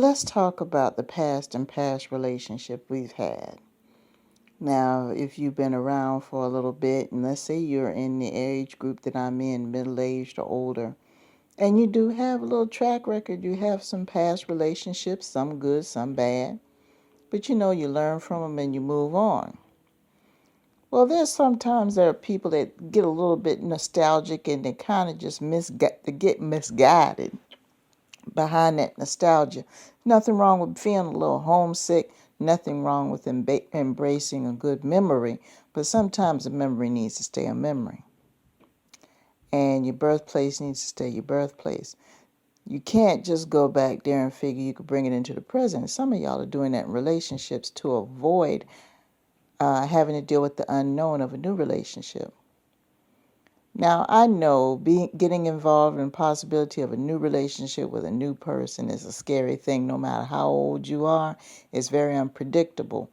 let's talk about the past and past relationship we've had. Now, if you've been around for a little bit, and let's say you're in the age group that I'm in, middle-aged or older, and you do have a little track record, you have some past relationships, some good, some bad, but you learn from them and you move on. Well, there's sometimes there are people that get a little bit nostalgic and they kind of just they get misguided behind that nostalgia. Nothing wrong with feeling a little homesick. Nothing wrong with embracing a good memory. But sometimes a memory needs to stay a memory. And your birthplace needs to stay your birthplace. You can't just go back there and figure you could bring it into the present. Some of y'all are doing that in relationships to avoid having to deal with the unknown of a new relationship. Now, I know getting involved in the possibility of a new relationship with a new person is a scary thing no matter how old you are. It's very unpredictable.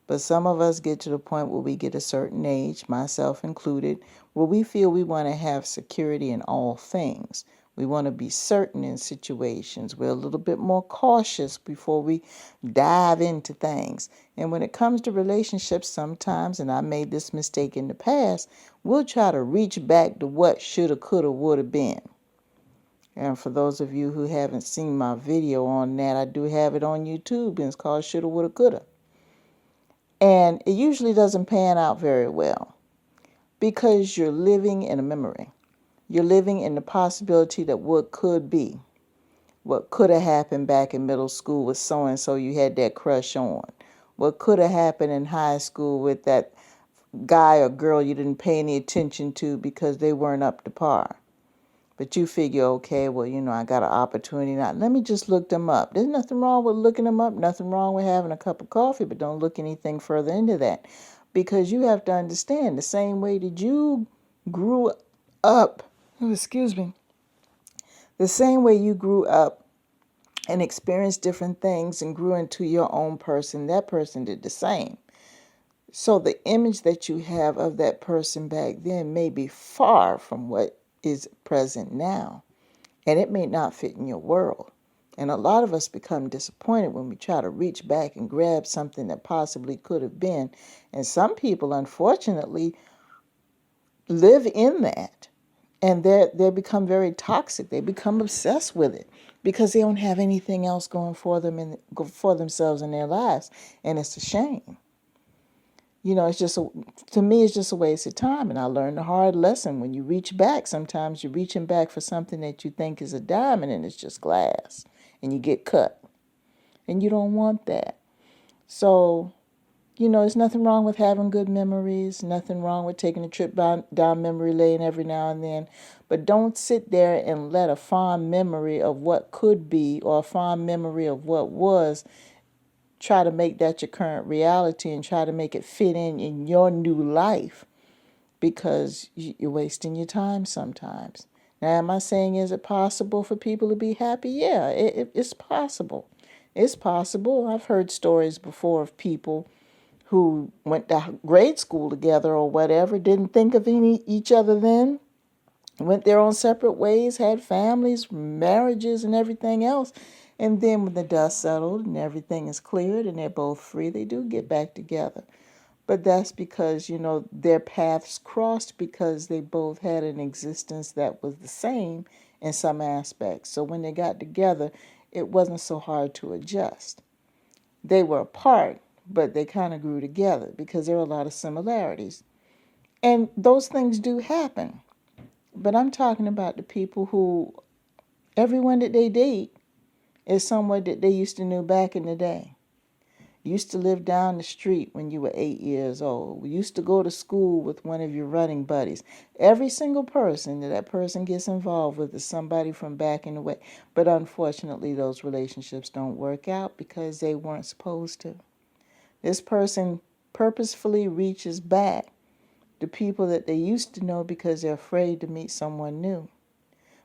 But some of us get to the point where we get a certain age, myself included, where we feel we want to have security in all things. We want to be certain in situations. We're a little bit more cautious before we dive into things. And when it comes to relationships, sometimes, and I made this mistake in the past, we'll try to reach back to what shoulda, coulda, woulda been. And for those of you who haven't seen my video on that, I do have it on YouTube, and it's called Shoulda, Woulda, Coulda. And it usually doesn't pan out very well because you're living in a memory. You're living in the possibility that what could be, what could have happened back in middle school with so-and-so you had that crush on, what could have happened in high school with that guy or girl you didn't pay any attention to because they weren't up to par. But you figure, okay, well, I got an opportunity now. Let me just look them up. There's nothing wrong with looking them up, nothing wrong with having a cup of coffee, but don't look anything further into that. Because you have to understand the same way that you grew up, the same way you grew up and experienced different things and grew into your own person, that person did the same. So the image that you have of that person back then may be far from what is present now. And it may not fit in your world. And a lot of us become disappointed when we try to reach back and grab something that possibly could have been. And some people, unfortunately, live in that. And they become very toxic. They become obsessed with it because they don't have anything else going for them for themselves in their lives. And it's a shame. To me, it's just a waste of time. And I learned a hard lesson. When you reach back, sometimes you're reaching back for something that you think is a diamond and it's just glass. And you get cut. And you don't want that. So, there's nothing wrong with having good memories. Nothing wrong with taking a trip down memory lane every now and then. But don't sit there and let a fond memory of what could be or a fond memory of what was try to make that your current reality and try to make it fit in your new life, because you're wasting your time sometimes. Now, am I saying is it possible for people to be happy? Yeah, it's possible. It's possible. I've heard stories before of people who went to grade school together or whatever, didn't think of each other then, went their own separate ways, had families, marriages, and everything else. And then when the dust settled and everything is cleared and they're both free, they do get back together. But that's because, their paths crossed because they both had an existence that was the same in some aspects. So when they got together, it wasn't so hard to adjust. They were apart, but they kind of grew together because there are a lot of similarities. And those things do happen. But I'm talking about the people who, everyone that they date is someone that they used to know back in the day. Used to live down the street when you were 8 years old. Used to go to school with one of your running buddies. Every single person that person gets involved with is somebody from back in the way. But unfortunately, those relationships don't work out because they weren't supposed to. This person purposefully reaches back to people that they used to know because they're afraid to meet someone new.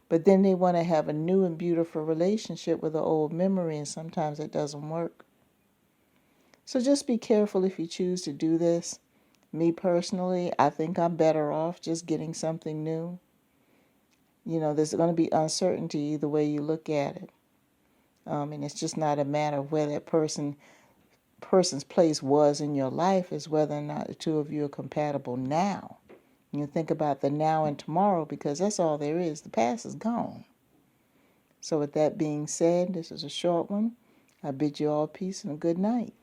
But then they want to have a new and beautiful relationship with an old memory, and sometimes it doesn't work. So just be careful if you choose to do this. Me personally, I think I'm better off just getting something new. There's going to be uncertainty either way you look at it. And it's just not a matter of where that person's place was in your life, is whether or not the two of you are compatible now. You think about the now and tomorrow, because that's all there is. The past is gone. So with that being said, this is a short one. I bid you all peace and a good night.